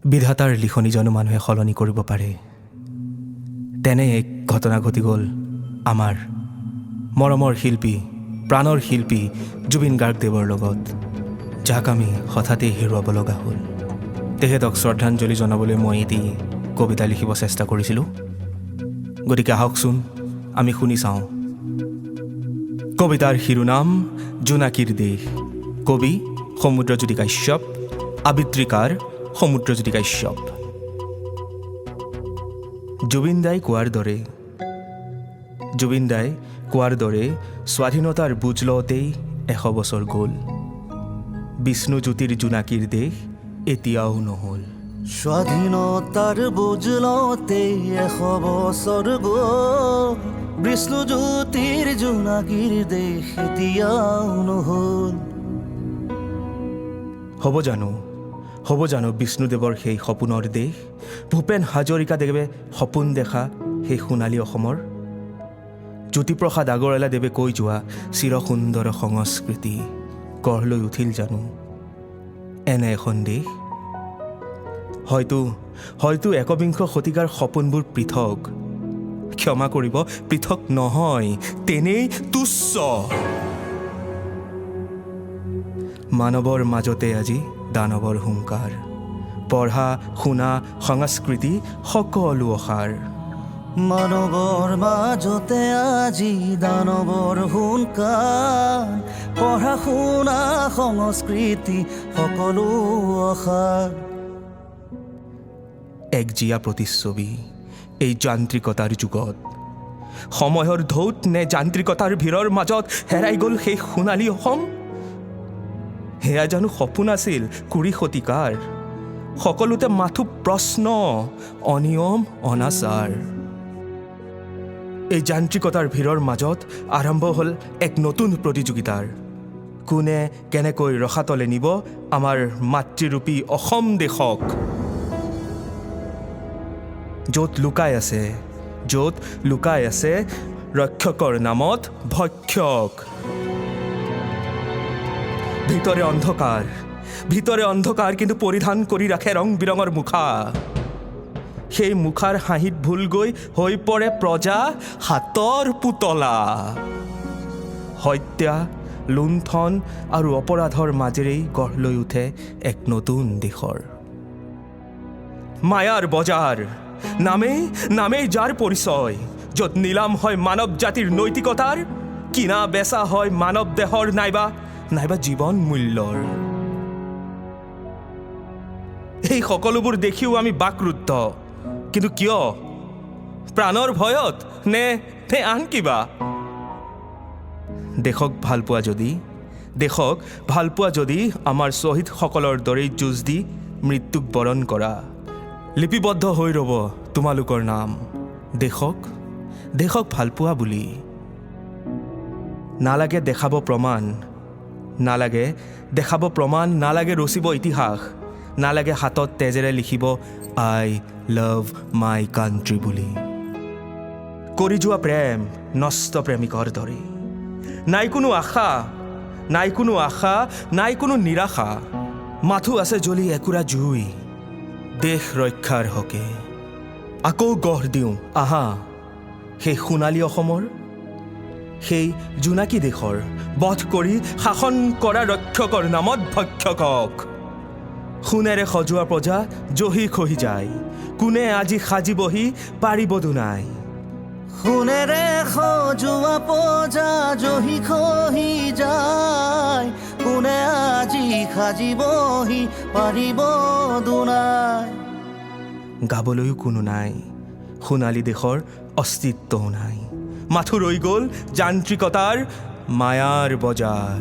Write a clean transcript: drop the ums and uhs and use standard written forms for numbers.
বিধাতাৰ লিখনি জানো মানুহে সলনি কৰিব পাৰে। তেনে এক ঘটনা ঘটি গ'ল আমাৰ মৰমৰ শিল্পী, প্ৰাণৰ শিল্পী জুবিন গাৰ্গদেৱৰ লগত, যাক আমি হঠাতে হেৰুৱাব লগা হ'ল। তেখেতক শ্ৰদ্ধাঞ্জলি জনাবলৈ মই এটি কবিতা লিখিব চেষ্টা কৰিছিলোঁ। গতিকে আহকচোন আমি শুনি চাওঁ। কবিতাৰ শিৰোনাম জোনাকীৰ দেশ। কবি সমুদ্ৰজ্যোতি কাশ্যপ, আবৃত্তিকাৰ সমুদ্ৰজ্যোতি কাশ্যপ। জুবিন দাই কোৱাৰ দৰে স্বাধীনতাৰ বুজ লওঁতেই 100 বছৰ গ'ল। বিষ্ণুজ্যোতিৰ জোনাকীৰ দেশ এতিয়াও নহ'ল। স্বাধীনতাৰ বুজ লওঁতেই 100 বছৰ গ'ল। বিষ্ণুজ্যোতিৰ জোনাকীৰ দেশ এতিয়াও নহ'ল। হ'ব জানো বিষ্ণুদেৱৰ সেই সপোনৰ দেশ, ভূপেন হাজৰিকাদেৱে সপোন দেখা সেই সোণালী অসমৰ, জ্যোতিপ্ৰসাদ আগৰৱালাদেৱে কৈ যোৱা চিৰসুন্দৰ সংস্কৃতি গঢ় লৈ উঠিল জানো এনে এখন দেশ? হয়তো 21 শতিকাৰ সপোনবোৰ পৃথক, ক্ষমা কৰিব, পৃথক নহয়, তেনেই তুচ্ছ। মানৱৰ মাজতে আজি দানৱৰ হুংকাৰ, পঢ়া শুনা সংস্কৃতি সকলো অসাৰ। মানৱৰ মাজতে আজি দানৱৰ হুংকাৰ, পঢ়া শুনা সংস্কৃতি সকলো অসাৰ। এক জীয়া প্ৰতিচ্ছবি এই যান্ত্ৰিকতাৰ যুগত, সময়ৰ ঢৌত নে যান্ত্ৰিকতাৰ ভিৰৰ মাজত হেৰাই গ'ল সেই সোণালী অসম? সেয়া জানো সপোন আছিল 20 শতিকাৰ? সকলোতে মাথো প্ৰশ্ন, অনিয়ম, অনাচাৰ। এই যান্ত্ৰিকতাৰ ভিৰৰ মাজত আৰম্ভ হ'ল এক নতুন প্ৰতিযোগিতাৰ। কোনে কেনেকৈ ৰসাতলে নিব আমাৰ মাতৃৰূপী অসম দেশক? য'ত লুকাই আছে ৰক্ষকৰ নামত ভক্ষক। ভিতৰে অন্ধকাৰ কিন্তু পৰিধান কৰি ৰাখে ৰং বিৰঙৰ মুখা। সেই মুখাৰ হাঁহিত ভুল গৈ হৈ পৰে প্ৰজা হাতৰ পুতলা। হত্যা, লুণ্ঠন আৰু অপৰাধৰ মাজেৰেই গঢ় লৈ উঠে এক নতুন দেশৰ মায়াৰ বজাৰ। নামেই যাৰ পৰিচয়, য'ত নিলাম হয় মানৱ জাতিৰ নৈতিকতাৰ, কিনা বেচা হয় মানৱ দেহৰ নাইবা জীৱন মূল্যৰ। এই সকলোবোৰ দেখিও আমি বাকৰুদ্ধ। কিন্তু কিয়? প্ৰাণৰ ভয়ত নে আন কিবা? দেশক ভাল পোৱা যদি আমাৰ শ্বহীদসকলৰ দৰেই যুঁজ দি মৃত্যুক বৰণ কৰা, লিপিবদ্ধ হৈ ৰ'ব তোমালোকৰ নাম। দেশক ভাল পোৱা বুলি নালাগে দেখাব প্ৰমাণ, নালাগে ৰচিব ইতিহাস, নালাগে হাতত তেজেৰে লিখিব আই লাভ মাই কাণ্ট্ৰি বুলি। কৰি যোৱা প্ৰেম নষ্ট প্ৰেমিকৰ দৰে, নাই কোনো আশা, নাই কোনো নিৰাশা। মাথো আছে জ্বলি একুৰা জুই দেশ ৰক্ষাৰ হকে। আকৌ গঢ় দিওঁ আহা সেই সোণালী অসমৰ, সেই জোনাকী দেশৰ, বধ কৰি শাসন কৰা ৰক্ষকৰ নামত ভক্ষকক। সোণেৰে সজোৱা প্ৰজা জহি খহি যায়, কোনে আজি সাজিবহি পাৰিব দুনাই। সোণেৰে সজোৱা প্ৰজা জহি খহি যায়, কোনে আজি সাজিবহি পাৰিব দুনাই। গাবলৈও কোনো নাই, সোণালী দেশৰ অস্তিত্বও নাই, মাথো ৰৈ গ'ল যান্ত্ৰিকতাৰ মায়াৰ বজাৰ।